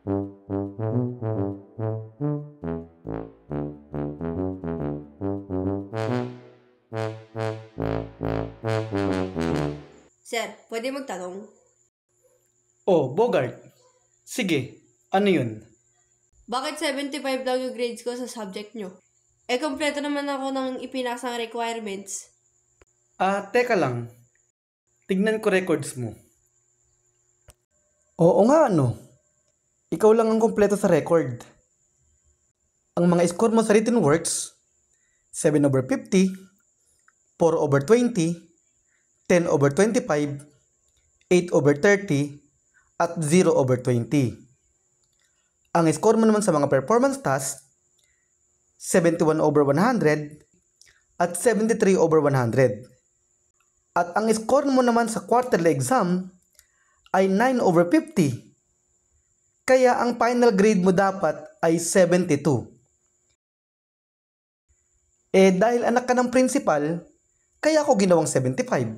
Sir, pwede magtanong? Oh, Bogart. Sige, ano yun? Bakit 75 lang yung grades ko sa subject nyo? Kompleto naman ako ng ipinasang requirements. Teka lang. Tignan ko records mo. Oo nga, ano? Ikaw lang ang kompleto sa record. Ang mga score mo sa written works, 7/50, 4/20, 10/25, 8/30, at 0/20. Ang score mo naman sa mga performance tasks, 71/100 at 73/100. At ang score mo naman sa quarterly exam ay 9/50. Kaya ang final grade mo dapat ay 72. Dahil anak ka ng principal, kaya ako ginawang 75.